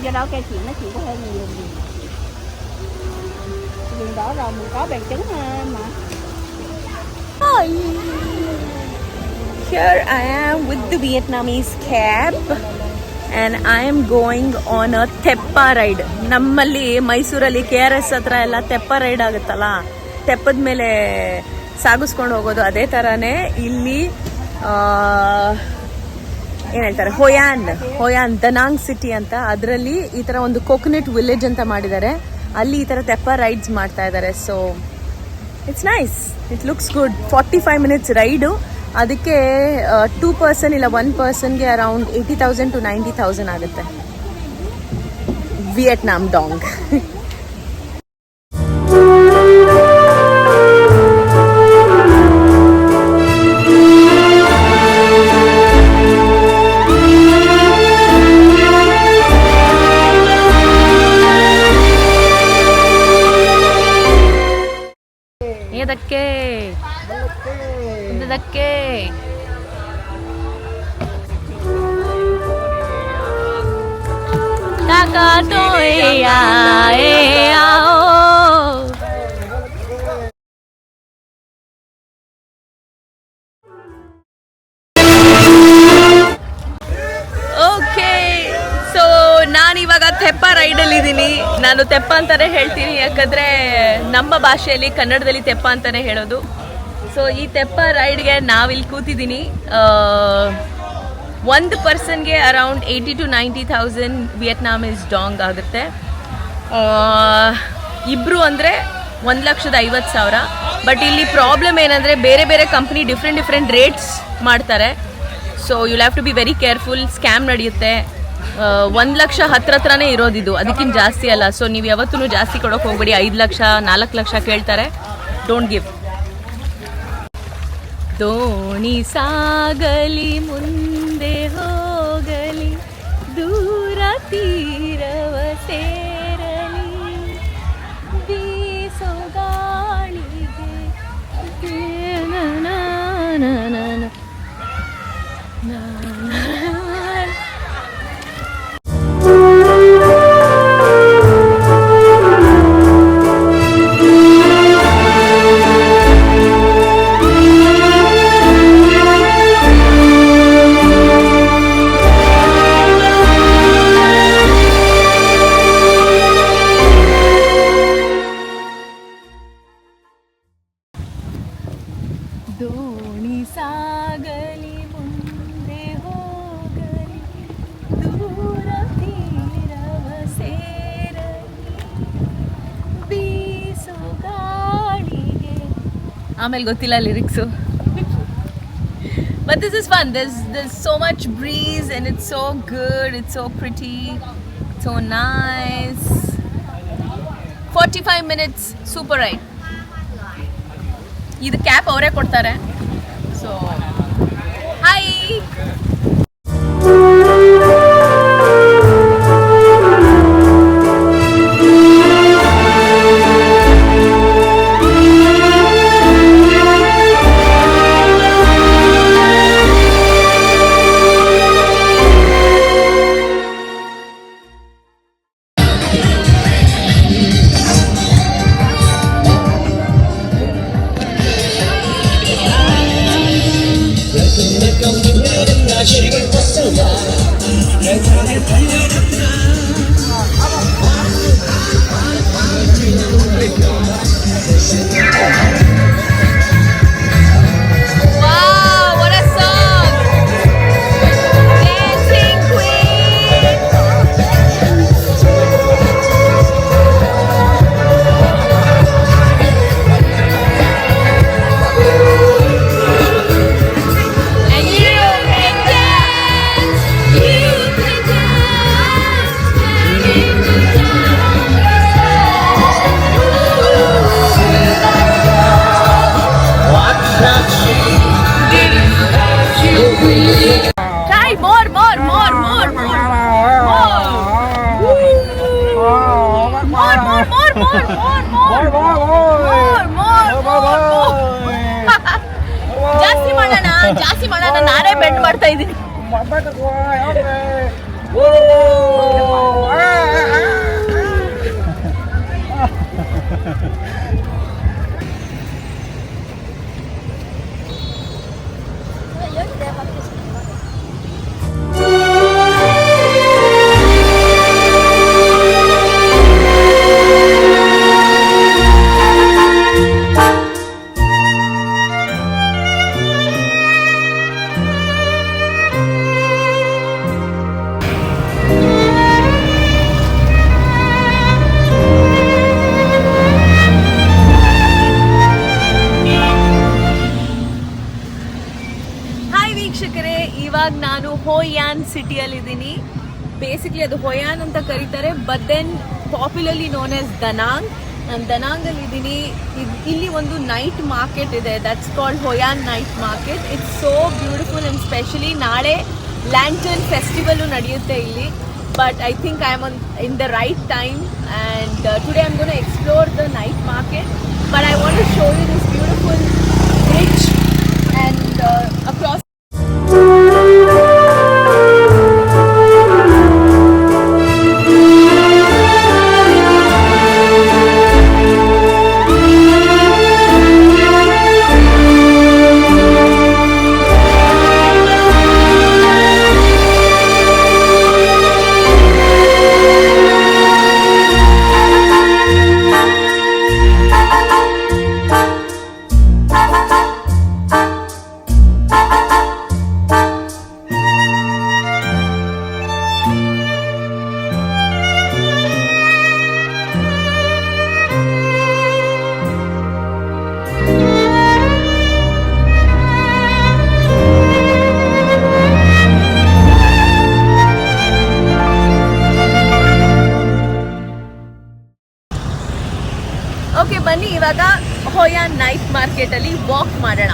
do đâu cây chuyện nói chuyện có hơi nhiều gì. Đường đỏ rồi mình có bằng chứng mà. Here I am with the Vietnamese cab and I am going on a Teppa ride. ನಮ್ಮಲ್ಲಿ ಮೈಸೂರಲ್ಲಿ KRS ಹತ್ರ ಎಲ್ಲ ತೆಪ್ಪ ride ಆಗುತ್ತಲ್ಲ, ತೆಪ್ಪದ ಮೇಲೆ ಸಾಗಿಸ್ಕೊಂಡು ಹೋಗೋದು, ಅದೇ ಥರನೇ ಇಲ್ಲಿ ಏನು ಹೇಳ್ತಾರೆ ಹೋಯಾನ್ ದನಾಂಗ್ ಸಿಟಿ ಅಂತ, ಅದರಲ್ಲಿ ಈ ಥರ ಒಂದು ಕೋಕೋನಟ್ ವಿಲೇಜ್ ಅಂತ ಮಾಡಿದ್ದಾರೆ. ಅಲ್ಲಿ ಈ ಥರ ತೆಪ್ಪ ರೈಡ್ಸ್ ಮಾಡ್ತಾ ಇದ್ದಾರೆ. So it's nice, it looks good. 45 minutes raid. ಅದಕ್ಕೆ 2 person ಇಲ್ಲ 1 personಗೆ ಅರೌಂಡ್ 80,000 to 90,000 ಆಗುತ್ತೆ. ವಿಯೆಟ್ನಾಂ ಡಾಂಗ್. ಇದಕ್ಕೆ ನಾನಿವಾಗ ತೆಪ್ಪ ರೈಡಲ್ಲಿ ಇದ್ದೀನಿ. ನಾನು ತೆಪ್ಪ ಅಂತಾನೆ ಹೇಳ್ತೀನಿ, ಯಾಕಂದ್ರೆ ನಮ್ಮ ಭಾಷೆಯಲ್ಲಿ ಕನ್ನಡದಲ್ಲಿ ತೆಪ್ಪ ಅಂತಾನೆ ಹೇಳೋದು. ಸೊ ಈ ತೆಪ್ಪ ರೈಡ್ಗೆ ನಾವಿಲ್ಲಿ ಕೂತಿದ್ದೀನಿ. 1 personಗೆ ಅರೌಂಡ್ 80,000 to 90,000 ವಿಯೆಟ್ನಾಮೀಸ್ ಡಾಂಗ್ ಆಗುತ್ತೆ. ಇಬ್ಬರು ಅಂದರೆ 1,50,000. ಬಟ್ ಇಲ್ಲಿ ಪ್ರಾಬ್ಲಮ್ ಏನಂದರೆ ಬೇರೆ ಬೇರೆ ಕಂಪ್ನಿ ಡಿಫ್ರೆಂಟ್ ರೇಟ್ಸ್ ಮಾಡ್ತಾರೆ. So you have to be very careful. Scam ನಡೆಯುತ್ತೆ. 1 ಲಕ್ಷ ಹತ್ರನೇ ಇರೋದಿದು, ಅದಕ್ಕಿಂತ ಜಾಸ್ತಿ ಅಲ್ಲ. ಸೊ ನೀವು ಯಾವತ್ತೂ ಜಾಸ್ತಿ ಕೊಡೋಕೆ ಹೋಗ್ಬೇಡಿ. 5 ಲಕ್ಷ 4 ಲಕ್ಷ ಕೇಳ್ತಾರೆ. Don't give. ದೋಣಿ ಸಾಗಲಿ ಮುಂದೆ ಹೋಗಲಿ, ದೂರ ತೀರವ ಸೇರಲಿ, ಬೀಸೋ ಗಾಳಿಗೆ ದೋಣಿ ಸಾಗಲಿ ಮುಂದೆ ಹೋಗಲಿ, ದೂರ ತೀರವ ಸೇರಲಿ, ಬೀಸೋ ಗಾಳಿಗೆ. ಆಮೇಲೆ ಗೊತ್ತಿಲ್ಲ lyrics. But this is fun. There's so much breeze and it's so good. It's so pretty. It's so nice. 45 minutes super ride. ಇದು ಕ್ಯಾಪ್ ಅವರೇ ಕೊಡ್ತಾರೆ. So hi. ಜಾಸ್ತಿ ಮಾಡೋಣ ನಾನೇ ಬೆಂಡ್ ಮಾಡ್ತಾ ಇದ್ದೀನಿ. ಹಾಯ್ ವೀಕ್ಷಕರೇ, ಇವಾಗ ನಾನು ಹೋಯಾನ್ ಸಿಟಿಯಲ್ಲಿದ್ದೀನಿ. ಬೇಸಿಕ್ಲಿ ಅದು ಹೋಯಾನ್ ಅಂತ ಕರೀತಾರೆ, but then popularly known as Da Nang. ನಾನು ದನಾಂಗಲ್ಲಿ ಇದ್ದೀನಿ. ಇಲ್ಲಿ ಒಂದು ನೈಟ್ ಮಾರ್ಕೆಟ್ ಇದೆ, that's called Hoi An night market. It's so beautiful and specially ನಾಳೆ ಲ್ಯಾಂಟರ್ನ್ ಫೆಸ್ಟಿವಲು ನಡೆಯುತ್ತೆ ಇಲ್ಲಿ. But I think I am in the right time and today I am gonna explore the night market. But I want to show you this beautiful bridge and across. Okay, ಬನ್ನಿ ಇವಾಗ ಹೋಯಾನ್ night ಮಾರ್ಕೆಟಲ್ಲಿ walk ಮಾಡೋಣ.